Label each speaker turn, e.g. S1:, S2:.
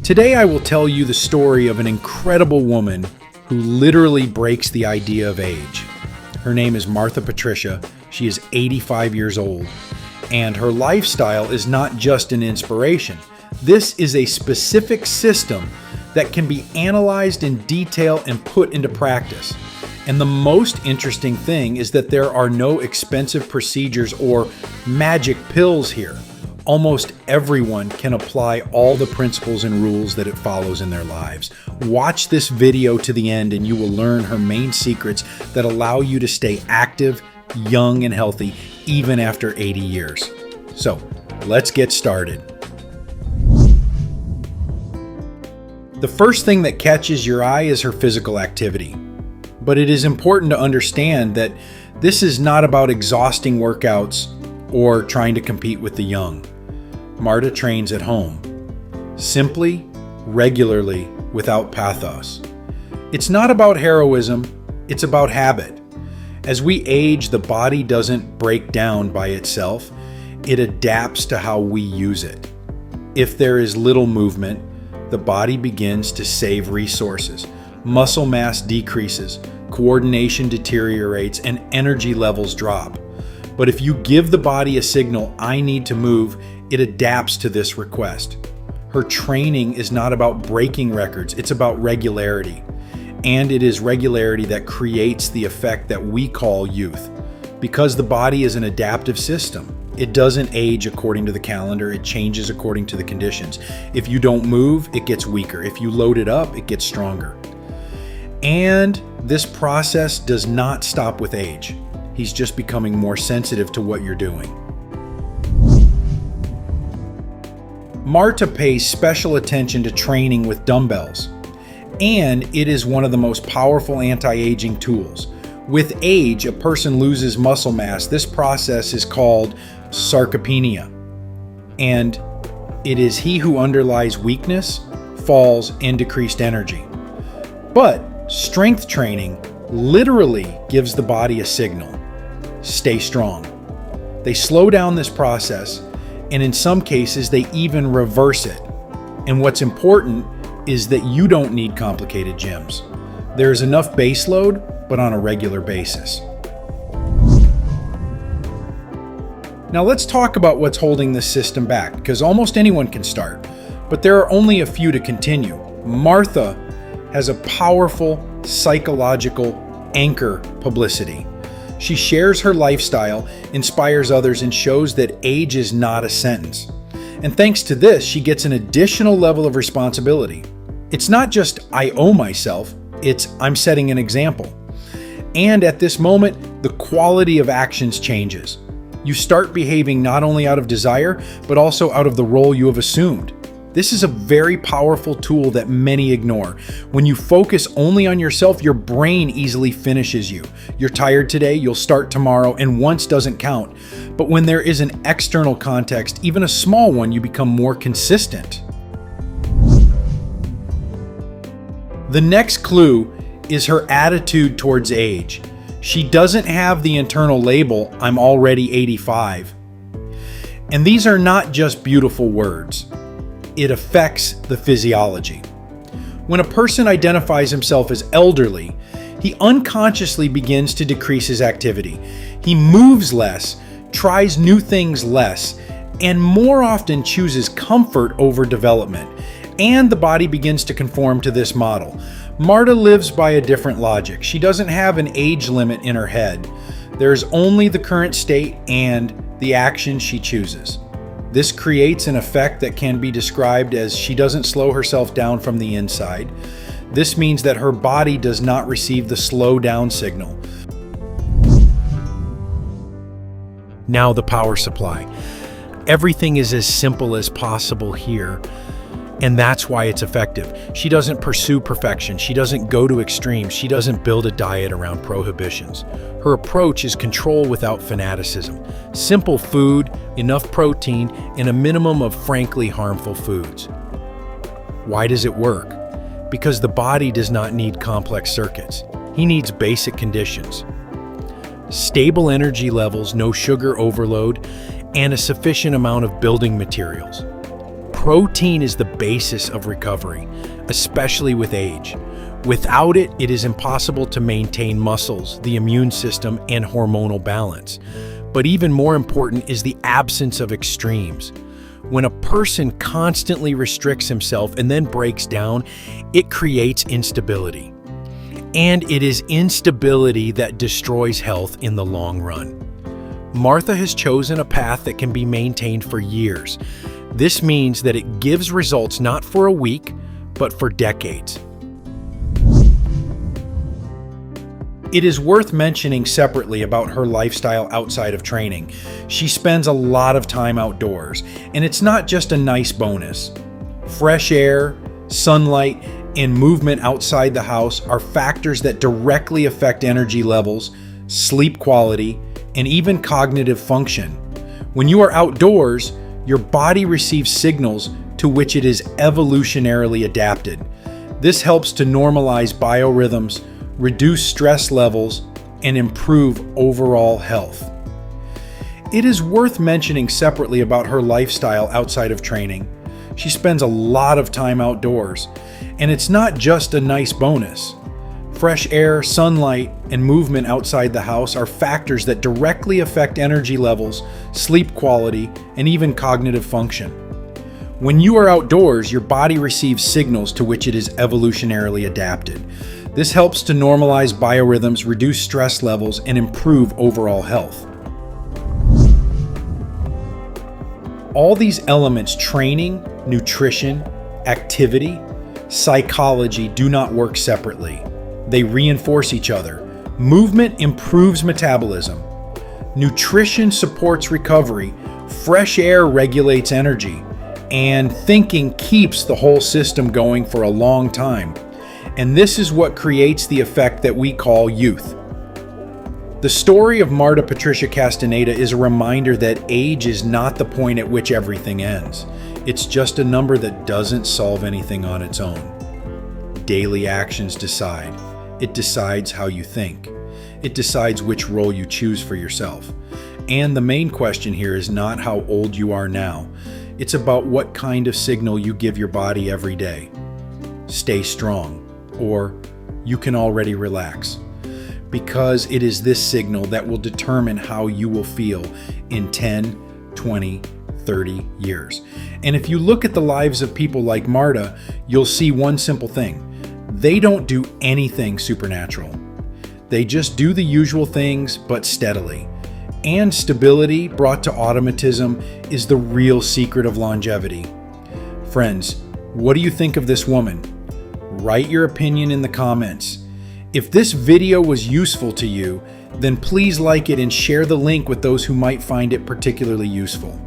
S1: Today I will tell you the story of an incredible woman who literally breaks the idea of age. Her name is Patricia. She is 85 years old, and her lifestyle is not just an inspiration. This is a specific system that can be analyzed in detail and put into practice. And the most interesting thing is that there are no expensive procedures or magic pills here. Almost everyone can apply all the principles and rules that it follows in their lives. Watch this video to the end and you will learn her main secrets that allow you to stay active, young, and healthy even after 80 years. So, let's get started. The first thing that catches your eye is her physical activity. But it is important to understand that this is not about exhausting workouts or trying to compete with the young. Marta trains at home, simply, regularly, without pathos. It's not about heroism, it's about habit. As we age, the body doesn't break down by itself, it adapts to how we use it. If there is little movement, the body begins to save resources. Muscle mass decreases, coordination deteriorates, and energy levels drop. But if you give the body a signal, I need to move, it adapts to this request. Her training is not about breaking records, it's about regularity. And it is regularity that creates the effect that we call youth. Because the body is an adaptive system. It doesn't age according to the calendar, it changes according to the conditions. If you don't move, it gets weaker. If you load it up, it gets stronger. And this process does not stop with age. He's just becoming more sensitive to what you're doing. Marta pays special attention to training with dumbbells, and it is one of the most powerful anti-aging tools. With age, a person loses muscle mass. This process is called sarcopenia, and it is he who underlies weakness, falls, and decreased energy. But strength training literally gives the body a signal. Stay strong. They slow down this process, and in some cases, they even reverse it. And what's important is that you don't need complicated gyms. There is enough base load, but on a regular basis. Now let's talk about what's holding this system back, because almost anyone can start, but there are only a few to continue. Martha has a powerful psychological anchor publicity. She shares her lifestyle, inspires others, and shows that age is not a sentence. And thanks to this, she gets an additional level of responsibility. It's not just I owe myself, it's I'm setting an example. And at this moment, the quality of actions changes. You start behaving not only out of desire, but also out of the role you have assumed. This is a very powerful tool that many ignore. When you focus only on yourself, your brain easily finishes you. You're tired today, you'll start tomorrow, and once doesn't count. But when there is an external context, even a small one, you become more consistent. The next clue is her attitude towards age. She doesn't have the internal label, I'm already 85. And these are not just beautiful words. It affects the physiology. When a person identifies himself as elderly, he unconsciously begins to decrease his activity. He moves less, tries new things less, and more often chooses comfort over development. And the body begins to conform to this model. Marta lives by a different logic. She doesn't have an age limit in her head. There's only the current state and the action she chooses. This creates an effect that can be described as she doesn't slow herself down from the inside. This means that her body does not receive the slow down signal. Now the power supply. Everything is as simple as possible here, and that's why it's effective. She doesn't pursue perfection. She doesn't go to extremes. She doesn't build a diet around prohibitions. Her approach is control without fanaticism. Simple food, enough protein, and a minimum of frankly harmful foods. Why does it work? Because the body does not need complex circuits. He needs basic conditions. Stable energy levels, no sugar overload, and a sufficient amount of building materials. Protein is the basis of recovery, especially with age. Without it, it is impossible to maintain muscles, the immune system, and hormonal balance. But even more important is the absence of extremes. When a person constantly restricts himself and then breaks down, it creates instability. And it is instability that destroys health in the long run. Martha has chosen a path that can be maintained for years. This means that it gives results not for a week, but for decades. It is worth mentioning separately about her lifestyle outside of training. She spends a lot of time outdoors, and it's not just a nice bonus. Fresh air, sunlight, and movement outside the house are factors that directly affect energy levels, sleep quality, and even cognitive function. When you are outdoors, your body receives signals to which it is evolutionarily adapted. This helps to normalize biorhythms, reduce stress levels, and improve overall health. It is worth mentioning separately about her lifestyle outside of training. She spends a lot of time outdoors, and it's not just a nice bonus. Fresh air, sunlight, and movement outside the house are factors that directly affect energy levels, sleep quality, and even cognitive function. When you are outdoors, your body receives signals to which it is evolutionarily adapted. This helps to normalize biorhythms, reduce stress levels, and improve overall health. All these elements, training, nutrition, activity, psychology, do not work separately. They reinforce each other. Movement improves metabolism. Nutrition supports recovery. Fresh air regulates energy. And thinking keeps the whole system going for a long time. And this is what creates the effect that we call youth. The story of Marta Patricia Castaneda is a reminder that age is not the point at which everything ends. It's just a number that doesn't solve anything on its own. Daily actions decide. It decides how you think. It decides which role you choose for yourself. And the main question here is not how old you are now. It's about what kind of signal you give your body every day. Stay strong, or you can already relax. Because it is this signal that will determine how you will feel in 10, 20, 30 years. And if you look at the lives of people like Marta, you'll see one simple thing. They don't do anything supernatural. They just do the usual things, but steadily. And stability brought to automatism is the real secret of longevity. Friends, what do you think of this woman? Write your opinion in the comments. If this video was useful to you, then please like it and share the link with those who might find it particularly useful.